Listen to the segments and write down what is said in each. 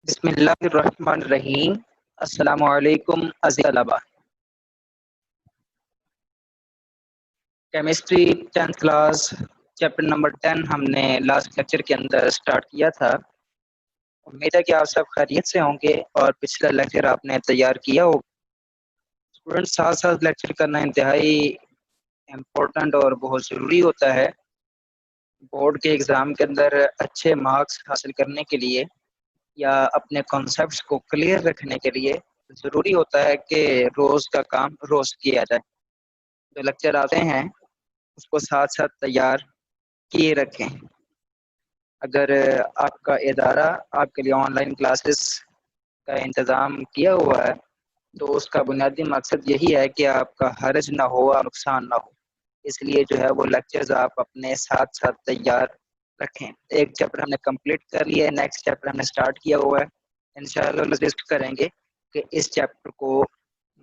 बिस्मिल्लाहिर्रहमानिर्रहीम। अस्सलामु अलैकुम अज़ीज़ तलबा। Chemistry 10th class chapter number 10 हमने लास्ट लेक्चर के अंदर स्टार्ट किया था। उम्मीद है कि आप सब खैरियत से होंगे और पिछला लेक्चर आपने तैयार किया हो। स्टूडेंट साथ साथ लेक्चर करना इंतहाई इम्पोर्टेंट और बहुत ज़रूरी होता है। बोर्ड के एग्ज़ाम के अंदर अच्छे मार्क्स हासिल करने के लिए या अपने कॉन्सेप्ट्स को क्लियर रखने के लिए ज़रूरी होता है कि रोज़ का काम रोज़ किया जाए। जो लेक्चर आते हैं उसको साथ साथ तैयार किए रखें। अगर आपका इदारा आपके लिए ऑनलाइन क्लासेस का इंतज़ाम किया हुआ है तो उसका बुनियादी मकसद यही है कि आपका हर्ज ना हो और नुकसान ना हो। इसलिए जो है वो लेक्चर्स आप अपने साथ साथ तैयार रखें। एक चैप्टर हमने कंप्लीट कर लिया है, नेक्स्ट चैप्टर हमने स्टार्ट किया हुआ है। इंशाल्लाह कोशिश करेंगे कि इस चैप्टर को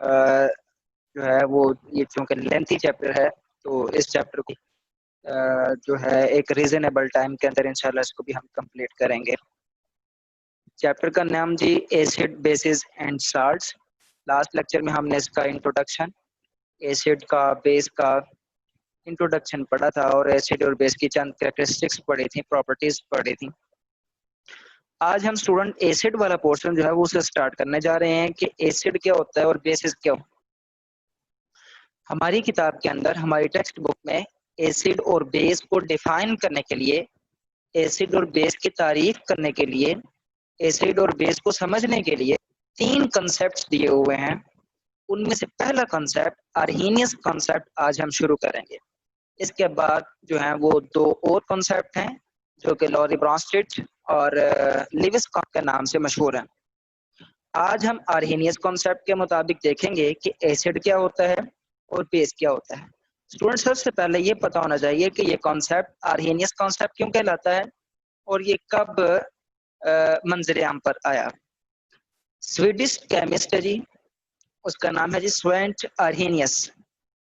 जो है वो ये चूँकि लेंथी चैप्टर है तो इस चैप्टर को जो है एक रीजनेबल टाइम के अंदर इंशाल्लाह इसको भी हम कंप्लीट करेंगे। चैप्टर का नाम जी acid bases and salts. Last lecture में हमने इसका इंट्रोडक्शन, एसिड का, बेस का इंट्रोडक्शन पढ़ा था और एसिड और बेस की चंद कैरेक्टरिस्टिक्स पढ़ी थी, प्रॉपर्टीज पढ़ी थी। आज हम स्टूडेंट एसिड वाला पोर्शन जो है वो उसे स्टार्ट करने जा रहे हैं कि एसिड क्या होता है और बेसिस क्या होता है। हमारी किताब के अंदर, हमारी टेक्स्ट बुक में एसिड और बेस को डिफाइन करने के लिए, एसिड और बेस की तारीफ करने के लिए, एसिड और बेस को समझने के लिए 3 कॉन्सेप्ट्स दिए हुए हैं। उनमें से पहला कॉन्सेप्ट अर्हीनियस कॉन्सेप्ट आज हम शुरू करेंगे। इसके बाद जो है वो 2 और कॉन्सेप्ट हैं जो कि लॉरी ब्रॉन्स्टेड और लिविस के नाम से मशहूर हैं। आज हम अर्हीनियस कॉन्सेप्ट के मुताबिक देखेंगे कि एसिड क्या होता है और बेस क्या होता है। स्टूडेंट सबसे पहले ये पता होना चाहिए कि ये कॉन्सेप्ट अर्हीनियस कॉन्सेप्ट क्यों कहलाता है और ये कब मंजर आम पर आया। स्वीडिश केमिस्ट है जी, उसका नाम है जी स्वेंट अर्हीनियस।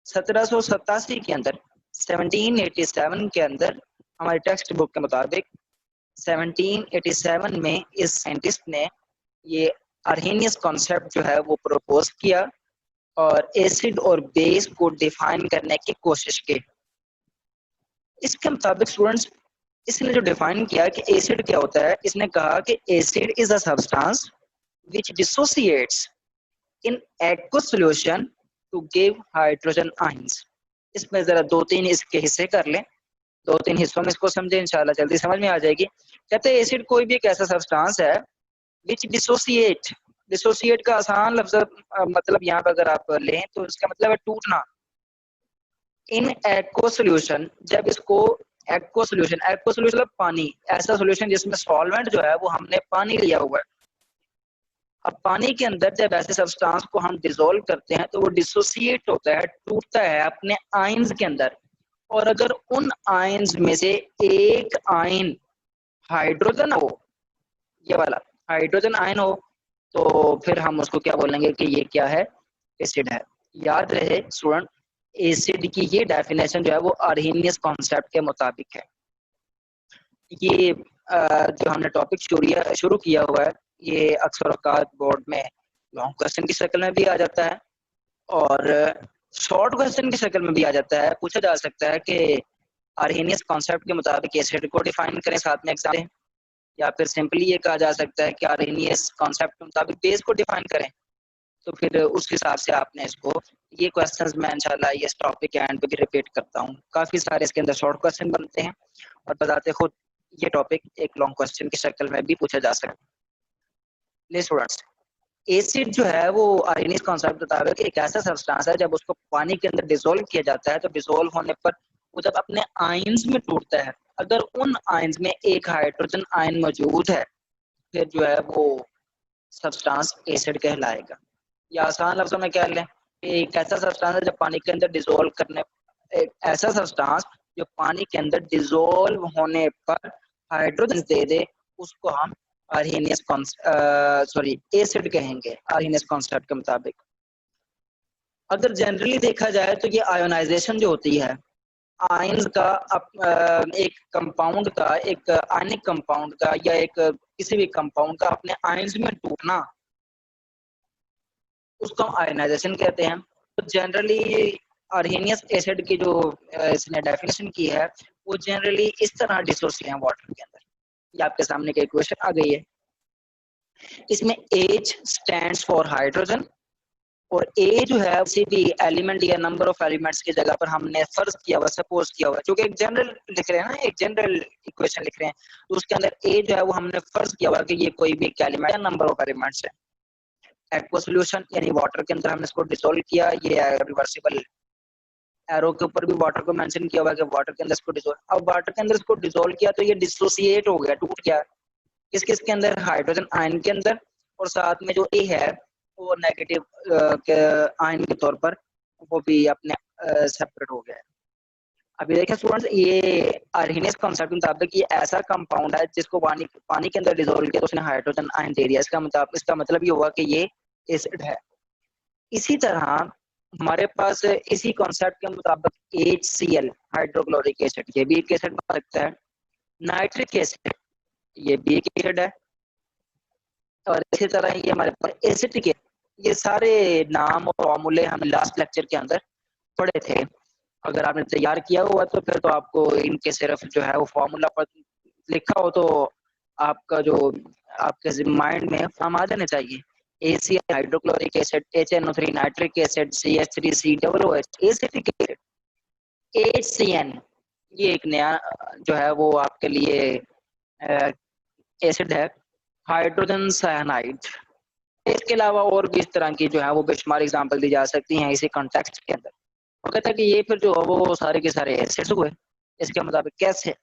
1787 के अंदर, 1787 के अंदर हमारे टेक्स्ट बुक के मुताबिक 1787 में इस साइंटिस्ट ने ये अर्हीनियस कॉन्सेप्ट जो है वो प्रपोज किया और एसिड और बेस को डिफाइन करने की कोशिश की। इसके मुताबिक स्टूडेंट्स, इसने जो डिफाइन किया कि एसिड क्या होता है, इसने कहा कि acid is a substance which dissociates in aqueous solution to give hydrogen ions. इसमें जरा 2-3 इसके हिस्से कर लें, 2-3 हिस्सों में इसको समझे, इंशाल्लाह जल्दी समझ में आ जाएगी। कहते हैं एसिड कोई भी एक ऐसा सब्सटेंस है विच डिसोसिएट, डिसोसिएट का आसान लफ्ज मतलब यहाँ पर अगर आप लें तो इसका मतलब है टूटना। इन एक्व सॉल्यूशन, जब इसको एक्व सॉल्यूशन मतलब पानी, ऐसा सॉल्यूशन जिसमें सॉल्वेंट जो है वो हमने पानी लिया हुआ है। अब पानी के अंदर जब ऐसे सब्सटेंस को हम डिसोल्व करते हैं तो वो डिसोसिएट होता है, टूटता है अपने आयंस के अंदर। और अगर उन आयंस में से एक आयन हाइड्रोजन हो, ये वाला हाइड्रोजन आयन हो, तो फिर हम उसको क्या बोलेंगे कि ये क्या है, एसिड है। याद रहे स्टूडेंट, एसिड की ये डेफिनेशन जो है वो अर्हीनियस कॉन्सेप्ट के मुताबिक है। ये जो हमने टॉपिक शुरू किया हुआ है, ये अक्सर औकात बोर्ड में लॉन्ग क्वेश्चन की शक्ल में भी आ जाता है और शॉर्ट क्वेश्चन की शक्ल में भी आ जाता है। पूछा जा सकता है कि अर्हीनियस कॉन्सेप्ट के मुताबिक एसिड को डिफाइन करें, साथ में एग्जाम दें, या फिर सिंपली ये कहा जा सकता है कि अर्हीनियस कॉन्सेप्ट के मुताबिक बेस को डिफाइन करें। तो फिर उस हिसाब से आपने इसको, ये क्वेश्चंस मैं इंशाल्लाह ये टॉपिक के एंड पे भी रिपीट करता हूँ। काफी सारे इसके अंदर शॉर्ट क्वेश्चन बनते हैं और बताते खुद ये टॉपिक एक लॉन्ग क्वेश्चन की शक्ल में भी पूछा जा सकता है। स्टूडेंट्स, एसिड जो है वो अर्हीनियस कॉन्सेप्ट बताता है कि एक ऐसा सब्सटेंस है जब उसको पानी के अंदर डिसोल्व किया जाता है तो डिसोल्व होने पर वो जब अपने आयंस में टूटता है, अगर उन आयंस में एक हाइड्रोजन आयन मौजूद है फिर जो है वो सब्सटेंस एसिड कहलाएगा। या आसान लफ्जों में कह लें, एक ऐसा सब्सटेंस है जब पानी के अंदर डिसोल्व करने, एक ऐसा सब्सटेंस जो पानी के अंदर डिसोल्व होने पर हाइड्रोजन दे दे, उसको हम अर्हीनियस एसिड कहेंगे अर्हीनियस कॉन्सेप्ट के मुताबिक। अगर जनरली देखा जाए तो ये आयोनाइजेशन जो होती है, आयंस का एक कंपाउंड का, एक आयनिक कंपाउंड का या एक किसी भी कंपाउंड का अपने आयंस में टूटना, उसको हम आयनाइजेशन कहते हैं। तो जनरली अर्हेनियस एसिड की जो इसने डेफिनेशन की है वो जनरली इस तरह डिसोसिएट है वाटर के अंदर। ये आपके सामने एक इक्वेशन आ गई है। इसमें H स्टैंड्स फॉर हाइड्रोजन, और A जो है किसी भी एलिमेंट या नंबर ऑफ एलिमेंट्स की जगह पर हमने फर्ज किया हुआ, सपोज किया हुआ, क्योंकि एक जनरल लिख रहे हैं ना, एक जनरल इक्वेशन लिख रहे हैं, तो उसके अंदर A जो है वो हमने फर्ज किया हुआ कि ये कोई भी एलिमेंट या नंबर ऑफ एलिमेंट्स है। एक्वा सॉल्यूशन यानी वाटर के अंदर हमने इसको डिसोल्व किया, ये रिवर्सिबल एरो के ऊपर भी वाटर को मेंशन किया हुआ है कि वाटर के अंदर इसको डिसोल्व, अब वाटर के अंदर इसको डिसोल्व किया तो ये डिसोसिएट हो गया, टूट गया। किस किस के अंदर? हाइड्रोजन आयन के अंदर, और साथ में जो ए है वो नेगेटिव आयन के तौर पर वो भी अपने सेपरेट हो गया है। अभी देखें स्टूडेंट्स, ये अर्हेनियस कॉन्सेप्ट के मुताबिक ये ऐसा कंपाउंड है जिसको पानी के अंदर डिसोल्व किया तो उसने हाइड्रोजन आयन दे दिया। इसका मतलब ये हुआ कि ये एसिड है। इसी तरह हमारे पास इसी कॉन्सेप्ट के मुताबिक HCl हाइड्रोक्लोरिक एसिड, ये भी एक एसिड बन सकता है। नाइट्रिक एसिड, ये भी एक एसिड है। और इसी तरह ये हमारे पास एसिटिक, ये सारे नाम और फॉर्मूले हम लास्ट लेक्चर के अंदर पढ़े थे। अगर आपने तैयार किया हुआ तो फिर तो आपको इनके सिर्फ जो है वो फॉर्मूला पर लिखा हो तो आपका जो आपके माइंड में फॉर्म आ जाने चाहिए। ACl hydrochloric acid, HNO3 nitric acid, CH3COOH acetic acid, HCN ये एक नया जो है वो आपके लिए एसिड है, हाइड्रोजन साइनाइड। इसके अलावा और भी इस तरह की जो है वो बेशुमार एग्जांपल दी जा सकती हैं इसी कॉन्टेक्स्ट के अंदर। वो कहता है कि ये फिर जो वो सारे के सारे एसिड्स हुए। इसके मुताबिक कैसे?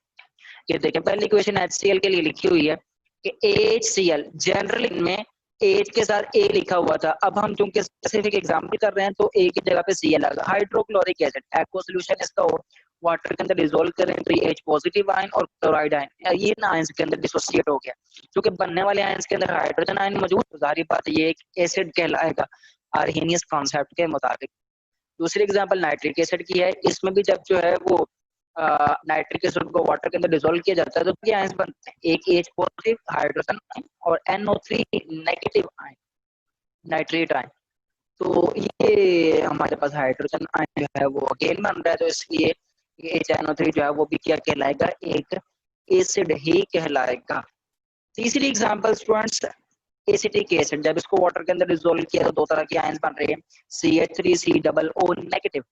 ये देखें, पहली इक्वेशन HCl के लिए लिखी हुई है कि HCl जनरली में H के साथ A लिखा हुआ था। अब हम चूंकि स्पेसिफिक एग्जांपल कर रहे हैं तो A की जगह पे Cl लगा। हाइड्रोक्लोरिक एसिड एक्वा सॉल्यूशन इसका हो, वाटर के अंदर डिसोल्व करें तो ये H पॉजिटिव आयन और क्लोराइड आयन, ये ना आयंस के अंदर डिसोसिएट हो गया। क्योंकि बनने वाले आयंस के अंदर हाइड्रोजन आयन मौजूद, तो जाहिर बात है ये एक एसिड कहलाएगा अर्हेनियस कॉन्सेप्ट के मुताबिक। दूसरी एग्जांपल नाइट्रिक एसिड की है। इसमें भी जब जो है वो नाइट्रिक एसिड को वाटर के अंदर डिसोल्व किया जाता है तो क्या आयंस बनते हैं? एक H पॉजिटिव हाइड्रोजन आयन और NO3 negative ion, nitrate ion. तो ये हमारे पास हाइड्रोजन आयन जो है वो अगेन बन रहा है, तो इसलिए ये HNO3 जो है वो भी क्या कहलाएगा? एक एसिड ही कहलाएगा। तीसरी एग्जांपल स्टूडेंट्स, एसिटिक एसिड, जब इसको वाटर के अंदर डिसोल्व किया तो दो तरह के आयंस बन रहे हैं, CH3COO नेगेटिव।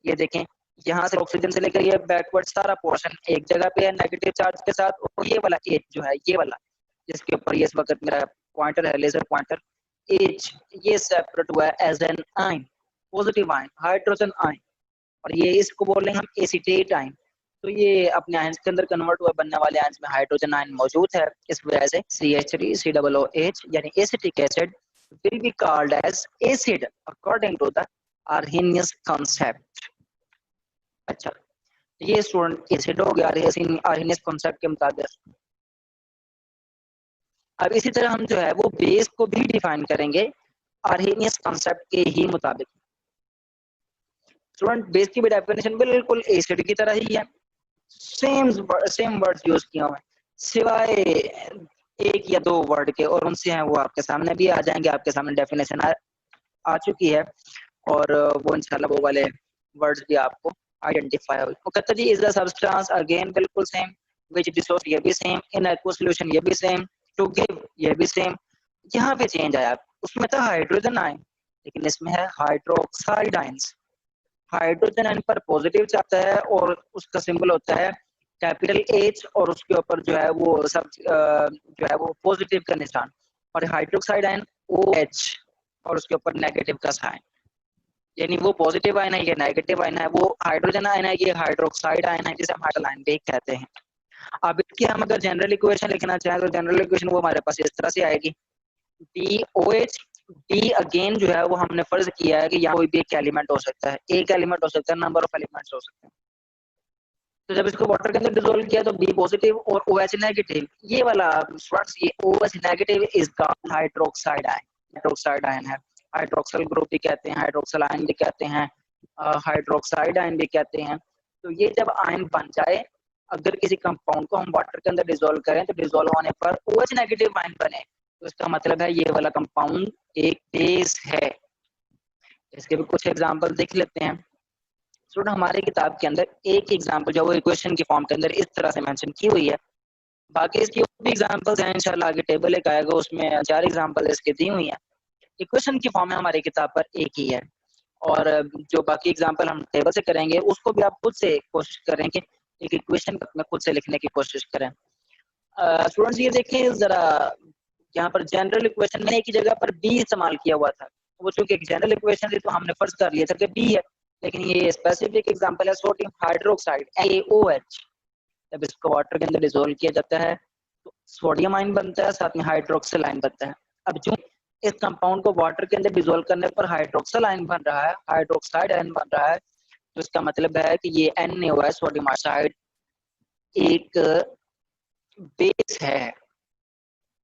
ये देखें, यहाँ से ऑक्सीजन से लेकर ये बैकवर्ड सारा पोर्शन एक जगह पे है नेगेटिव चार्ज के साथ, और ये वाला H जो है, ये वाला जिसके ऊपर ये इस वक्त मेरा पॉइंटर है, लेजर पॉइंटर, H, ये सेपरेट हुआ है as an ion, positive ion, hydrogen ion, और ये इसको बोलेंगे हम एसिटेट आयन। तो ये अपने आयंस के अंदर कन्वर्ट हुए बनने वाले आयंस में हाइड्रोजन आयन मौजूद है। इस वजह से CH3COOH यानी acetic acid will be called as acid according to the Arrhenius concept। अच्छा, ये स्टूडेंट एसिड हो गया अर्हेनियस कॉन्सेप्ट के मुताबिक। अब इसी तरह हम जो है वो बेस को भी डिफाइन करेंगे अर्हेनियस कॉन्सेप्ट के ही मुताबिक। स्टूडेंट बेस की भी डेफिनेशन बिल्कुल एसिड की तरह ही है, सेम वर्ड्स यूज किए हुए हैं, सिवाय एक या दो वर्ड के, और उनसे हैं वो आपके सामने भी आ जाएंगे, आपके सामने डेफिनेशन आ चुकी है, और वो इंशाल्लाह वो वाले वर्ड्स भी आपको आइडेंटिफाई हो। वो कहता जी इज द सब्सटेंस, अगेन बिल्कुल सेम, विच डिसोल्व, ये भी सेम, इन एक्वा सॉल्यूशन, ये भी सेम, टू गिव, ये भी सेम। यहाँ पे चेंज आया, उसमें था हाइड्रोजन आयन, लेकिन इसमें है हाइड्रोक्साइड आयंस। हाइड्रोजन आयन पर पॉजिटिव चाहता है और उसका सिंबल होता है कैपिटल H, और उसके ऊपर जो है वो सब जो है वो पॉजिटिव का निशान, और हाइड्रोक्साइड आयन OH और उसके ऊपर नेगेटिव का साइन, यानी वो पॉजिटिव आयन है, ये नेगेटिव आयन है, वो हाइड्रोजन आयन है, ये हाइड्रोक्साइड आयन है, जिसे हम हाइड्रोजन आयन भी कहते हैं। अब इसकी हम अगर जनरल इक्वेशन लिखना चाहें तो जनरल इक्वेशन वो हमारे पास इस तरह से आएगी, DOH, डी अगेन जो है वो हमने फर्ज किया है कि यहाँ कोई भी एक एलिमेंट हो सकता है, एक एलिमेंट हो सकता है, नंबर ऑफ एलिमेंट्स हो सकते हैं। तो जब इसको वाटर के अंदर डिसोल्व किया तो B पॉजिटिव और OH नेगेटिव, ये वाला स्टूडेंट्स, ये OH negative is called hydroxide ion, hydroxide ion है। हाइड्रोक्सल ग्रुप भी कहते हैं, हाइड्रोक्सल आयन भी कहते हैं, हाइड्रोक्साइड आयन भी कहते हैं। तो ये जब आयन बन जाए, अगर किसी कंपाउंड को हम वाटर के अंदर डिसॉल्व करें तो डिसॉल्व होने पर OH नेगेटिव आयन बने, तो इसका मतलब है ये वाला कंपाउंड एक बेस है। इसके भी कुछ एग्जांपल देख लेते हैं। स्टूडेंट हमारी किताब के अंदर एक एग्जांपल जो वो इक्वेशन की फॉर्म के अंदर इस तरह से मेंशन की हुई है, बाकी इसकी और भी एग्जांपल्स हैं, इंशाल्लाह आगे टेबल एक आएगा उसमें 4 एग्जांपल इसके दी हुई हैं। इक्वेशन की फॉर्म में हमारी किताब पर एक ही है, और जो बाकी एग्जांपल हम टेबल से करेंगे उसको भी आप खुद से कोशिश करें कि एक इक्वेशन में खुद से लिखने की कोशिश करें। स्टूडेंट्स ये देखें जरा, यहाँ पर जनरल इक्वेशन में एक ही जगह पर बी इस्तेमाल किया हुआ था, वो चूंकि एक जनरल इक्वेशन थी तो हमने फर्ज कर लिया था कि बी है, लेकिन ये स्पेसिफिक एग्जांपल है सोडियम हाइड्रोक्साइड AOH। जब इसको वाटर के अंदर डिसोल्व किया जाता है तो सोडियम आयन बनता है, साथ में हाइड्रोक्सिल आयन बनता है। अब जो इस कंपाउंड को वाटर के अंदर डिसोल्व करने पर हाइड्रोक्सिल आयन बन रहा है, हाइड्रोक्साइड आयन बन रहा है, तो इसका मतलब है कि ये NaOH है, सोडियम ऑक्साइड एक बेस है।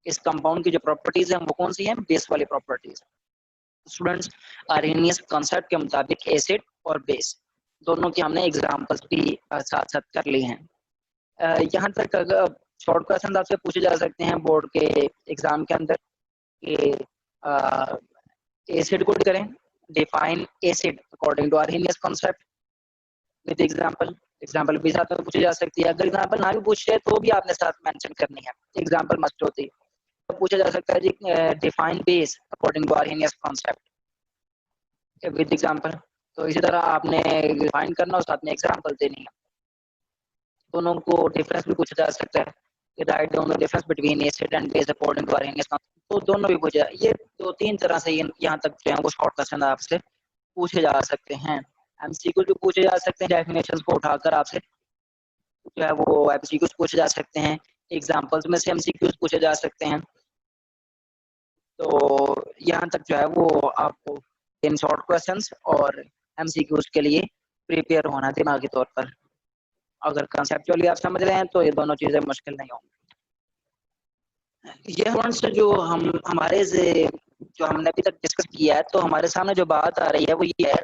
इस कंपाउंड की जो प्रॉपर्टीज हैं वो कौन सी हैं? बेस वाली प्रॉपर्टीज। स्टूडेंट्स आर्हेनियस कॉन्सेप्ट के मुताबिक एसिड और बेस दोनों की हमने एग्जांपल्स भी साथ साथ कर ली हैं। यहाँ तक अगर शॉर्ट क्वेश्चन आपसे पूछे जा सकते हैं बोर्ड के एग्जाम के अंदर कि एसिड को करें, define acid according to Arrhenius concept with example भी साथ में पूछी जा सकती है। अगर एग्जांपल ना भी पूछे तो भी आपने साथ मेंशन करनी है, एग्जांपल मस्ट होती है। तो पूछा जा सकता है जी define base according to Arrhenius concept with example, तो इसी तरह आपने डिफाइन करना और साथ में एग्जांपल देनी है। दोनों को डिफरेंस भी पूछा जा सकता है कि write down the difference between acid and base according to Arrhenius concept, तो दोनों भी पूछा। ये 2-3 तरह से यहाँ तक जो है वो शॉर्ट क्वेश्चन आपसे पूछे जा सकते हैं। MCQ भी पूछे जा सकते हैं, डेफिनेशंस को उठाकर आपसे जो है वो MCQ पूछे जा सकते हैं, एग्जांपल्स में से MCQ पूछे जा सकते हैं। तो यहाँ तक जो है वो आपको इन शॉर्ट क्वेश्चंस और MCQ के लिए प्रिपेयर होना दिमागी तौर पर। अगर कंसेप्चुअली आप समझ रहे हैं तो ये दोनों चीजें मुश्किल नहीं होंगी। ये पॉइंट्स जो हमारे से जो हमने अभी तक डिस्कस किया है, तो हमारे सामने जो बात आ रही है वो ये है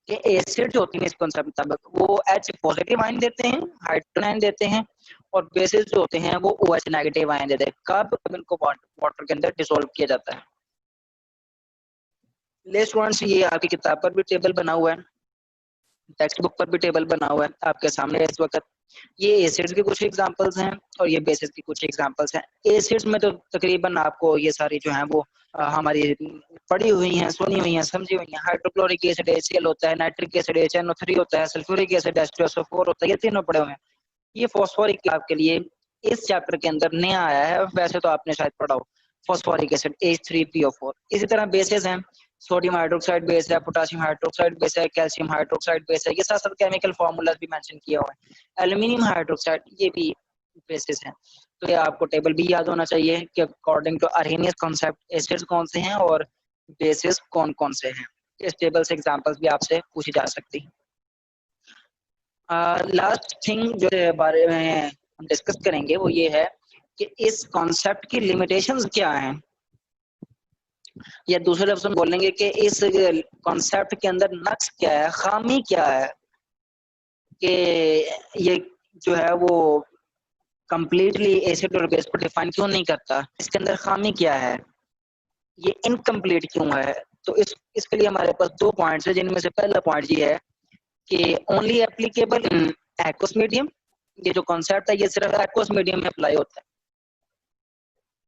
कि एसिड जो होती है इस कॉन्सेप्ट मुताबिक वो H पॉजिटिव आयन देते हैं, हाइड्रोजन आयन देते हैं, और बेसिस जो होते हैं वो OH नेगेटिव आयन देते हैं। कब इनको वाटर के अंदर डिसॉल्व किया जाता है। ले स्टूडेंट्स ये आपकी किताब पर भी टेबल बना हुआ है, टेक्स्ट बुक पर भी टेबल बना हुआ है आपके सामने इस वक्त। ये एसिड्स के कुछ एग्जांपल्स हैं और ये बेसिस की कुछ एग्जांपल्स हैं। एसिड्स में तो तकरीबन आपको ये सारी जो हैं वो हमारी पढ़ी हुई हैं, सुनी हुई हैं, समझी हुई हैं। हाइड्रोक्लोरिक एसिड HCl होता है, नाइट्रिक एसिड HNO3 होता है, सल्फ्यूरिक एसिड H2SO4 होता है, ये तीनों पढ़े हुए हैं। ये फॉस्फोरिक आपके लिए इस चैप्टर के अंदर नया आया है, वैसे तो आपने शायद पढ़ा हो फॉस्फोरिक एसिड H3PO4। इसी तरह बेसेस हैं, सोडियम हाइड्रोक्साइड बेस है, पोटेशियम हाइड्रोक्साइड बेस है, कैल्शियम हाइड्रोक्साइड बेस है, ये साथ साथ केमिकल फॉर्मूलाज भी मेंशन किया हुआ है। एल्यूमिनियम हाइड्रोक्साइड ये भी बेसिस है। तो ये आपको टेबल भी याद होना चाहिए कि according to Arrhenius concept acids कौन से हैं और बेसिस कौन कौन से हैं। इस टेबल से एग्जांपल्स भी आपसे पूछी जा सकती। लास्ट थिंग जो बारे में हम डिस्कस करेंगे वो ये है कि इस कॉन्सेप्ट की लिमिटेशंस क्या हैं, या दूसरे लफ्ज़ में बोलेंगे कि इस कॉन्सेप्ट के अंदर नक्स क्या है, खामी क्या है, कि ये जो है वो कंप्लीटली एसिड और बेस को डिफाइन क्यों नहीं करता, इसके अंदर खामी क्या है, ये इनकम्प्लीट क्यों है। तो इसके लिए हमारे पास 2 पॉइंट्स है, जिनमें से पहला पॉइंट ये है कि only applicable in aqueous medium. ये जो कॉन्सेप्ट है ये सिर्फ एक्वस मीडियम में अप्लाई होता है,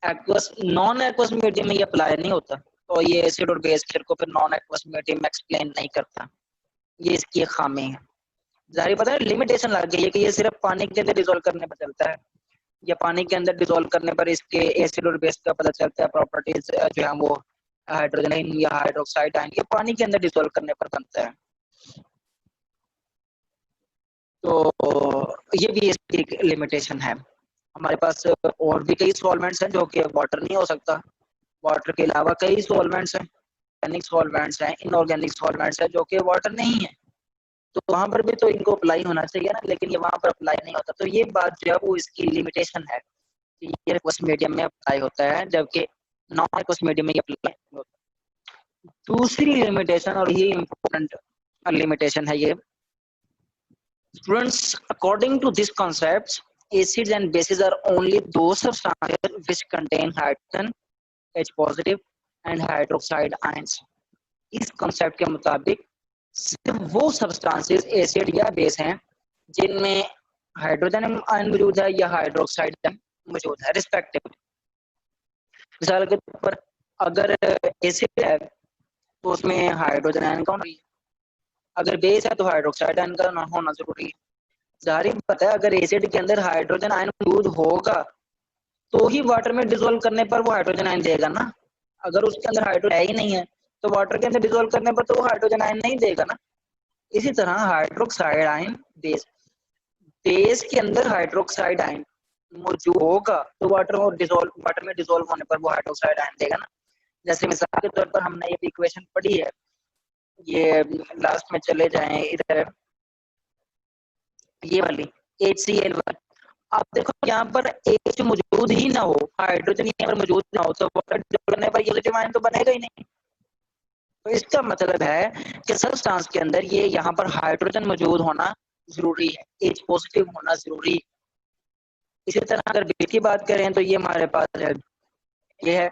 एक्वस नॉन एक्वस मीडियम में ये अप्लाई नहीं होता। तो ये एसिड और बेस को फिर नॉन एक्वस मीडियम में एक्सप्लेन नहीं करता, ये इसकी एक खामी है। जाहिर पता है लिमिटेशन लग गई है कि ये सिर्फ पानी के अंदर डिसॉल्व करने पर चलता है, या पानी के अंदर डिसॉल्व करने पर इसके एसिड और बेस का पता चलता है, प्रॉपर्टीज जो है वो हाइड्रोजन या हाइड्रोक्साइड आयन ये पानी के अंदर डिसॉल्व करने पर बनता है। तो ये भी इसकी एक लिमिटेशन है। हमारे पास और भी कई सॉल्वेंट्स हैं जो कि वाटर नहीं हो सकता, वाटर के अलावा कई सॉल्वेंट्स हैं, ऑर्गेनिक सॉल्वेंट्स हैं, इनऑर्गेनिक सॉल्वेंट्स हैं जो कि वाटर नहीं है, तो वहां पर भी तो इनको अप्लाई होना चाहिए ना, लेकिन ये वहां पर अप्लाई नहीं होता। तो ये बात जो है वो इसकी लिमिटेशन है कि ये एक्वस मीडियम में अप्लाई होता है जबकि नॉन एक्वस मीडियम में अप्लाई नहीं होता। दूसरी लिमिटेशन और ये इम्पोर्टेंट लिमिटेशन है ये Students, according to this concept, acids and bases are only those substances which contain hydrogen, H positive, and hydroxide ions. इस concept के मुताबिक सिर्फ वो substances acid या base हैं जिनमें हाइड्रोजन आयन मौजूद है या हाइड्रोक्साइड आयन मौजूद है रिस्पेक्टिवली। मिसाल के तौर पर अगर एसिड है तो उसमें हाइड्रोजन आयन का होना, अगर बेस है तो हाइड्रोक्साइड आयन का होना जरूरी है। जाहिर बात है अगर एसिड के अंदर हाइड्रोजन आयन मौजूद होगा तो ही वाटर में डिसॉल्व करने पर वो हाइड्रोजन आयन देगा ना। अगर उसके अंदर हाइड्रोजन है ही नहीं है तो वाटर के अंदर डिसॉल्व करने पर तो वो हाइड्रोजन आयन नहीं देगा ना। इसी तरह हाइड्रोक्साइड आयन बेस, बेस के अंदर हाइड्रोक्साइड आयन मौजूद होगा तो वाटर में डिसॉल्व होने पर वो हाइड्रोक्साइड आयन देगा ना। जैसे मिसाल के तौर पर हमने ये इक्वेशन पढ़ी है, ये लास्ट में चले जाएं इधर, ये वाली HCl1। आप देखो यहाँ पर H मौजूद ही ना हो, हाइड्रोजन यहाँ पर मौजूद ना हो तो वाटर करने पर पॉजिटिव आयन तो बनेगा ही नहीं। तो इसका मतलब है कि सब्सटेंस के अंदर ये यहाँ पर हाइड्रोजन मौजूद होना जरूरी है, H पॉजिटिव होना जरूरी है। इसी तरह अगर बेस की बात करें तो ये हमारे पास है, ये है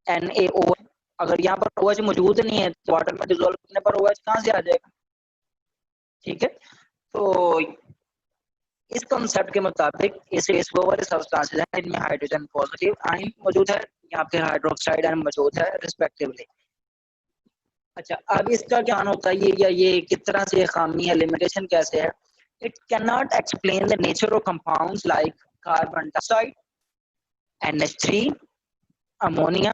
NaO। अगर यहाँ पर OH मौजूद नहीं है तो वाटर में डिसॉल्व करने पर OH कहाँ से आ जाएगा? ठीक है, तो इस कॉन्सेप्ट के मुताबिक एसिड्स वो वाले सब्सटेंसेस हैं जिनमें हाइड्रोजन पॉजिटिव आयन मौजूद है या फिर हाइड्रोक्साइड आयन मौजूद है रिस्पेक्टिवली। अच्छा, अब इसका क्या होता है ये किस तरह से खामी है, लिमिटेशन कैसे है? It can not explain the nature of compounds like carbon dioxide, NH3, ammonia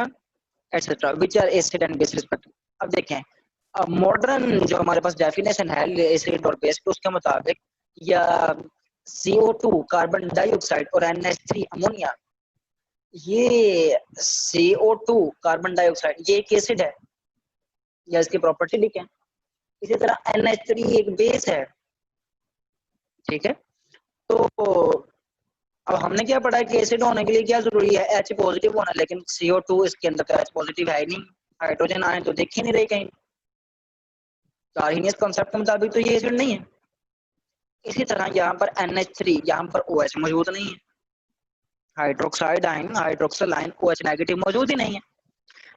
etcetera which are acid and base respectively. अब देखें, अब मॉडर्न जो हमारे पास डेफिनेशन है एसिड और बेस के, उसके मुताबिक या CO2 कार्बन डाइऑक्साइड और NH3 अमोनिया, ये CO2 कार्बन डाइऑक्साइड ये एक एसिड है या इसकी प्रॉपर्टी लिखें। इसी तरह NH3 एक बेस है, ठीक है। तो अब हमने क्या पढ़ा कि एसिड होने के लिए क्या जरूरी है? H पॉजिटिव होना, लेकिन CO2 इसके अंदर तो H पॉजिटिव है ही नहीं, हाइड्रोजन आयन तो देख ही नहीं रहे कहीं। तो आर्हीनियस कॉन्सेप्ट के मुताबिक तो ये एसिड नहीं है। इसी तरह यहाँ पर NH3, यहाँ पर OH मौजूद नहीं है, hydroxide ion, hydroxyl ion, OH negative मौजूद ही नहीं है।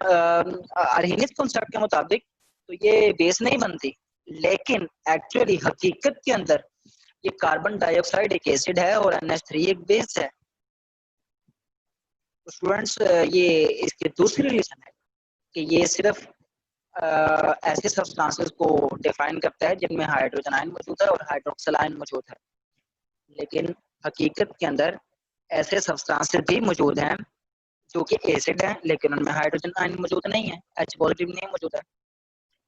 आर्हीनियस कॉन्सेप्ट के मुताबिक तो ये बेस नहीं बनती, लेकिन एक्चुअली हकीकत के अंदर ये कार्बन डाइऑक्साइड एक एसिड है और NH3 एक बेस है। तो स्टूडेंट्स, ये इसकी दूसरी रीजन है कि ये सिर्फ ऐसे सब्सटेंसेस को डिफाइन करता है जिनमें हाइड्रोजन आयन मौजूद है और हाइड्रोक्सिल आयन मौजूद है, लेकिन हकीकत के अंदर ऐसे सब्सटेंसेस भी मौजूद हैं जो कि एसिड है लेकिन उनमें हाइड्रोजन आयन मौजूद नहीं है, H पॉजिटिव नहीं मौजूद है।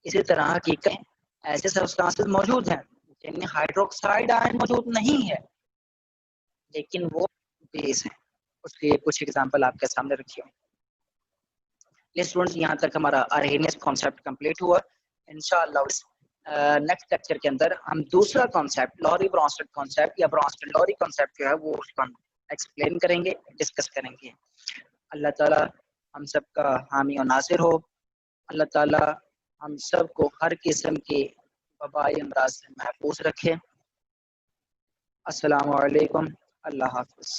इसी तरह हकीकत ऐसे सब्सटेंसेस मौजूद हैं जिनमें हाइड्रोक्साइड आयन मौजूद नहीं है लेकिन वो बेस है। उसके कुछ एग्जांपल आपके सामने रखिए। स्टूडेंट्स, यहाँ तक हमारा आर्हीनियस कॉन्सेप्ट कंप्लीट हुआ। इंशाअल्लाह नेक्स्ट लेक्चर के अंदर हम दूसरा कॉन्सेप्ट लॉरी ब्रॉन्स्टेड कॉन्सेप्ट या ब्रॉन्स्टेड लॉरी कॉन्सेप्ट जो है वो उसको एक्सप्लेन करेंगे, डिस्कस करेंगे। अल्लाह ताला हम सब का हामी और नासिर हो। अल्लाह ताला हम सब को हर किस्म के वबाई अमराज से महफूज रखे। अस्सलामु अलैकुम, अल्लाह हाफ़िज़।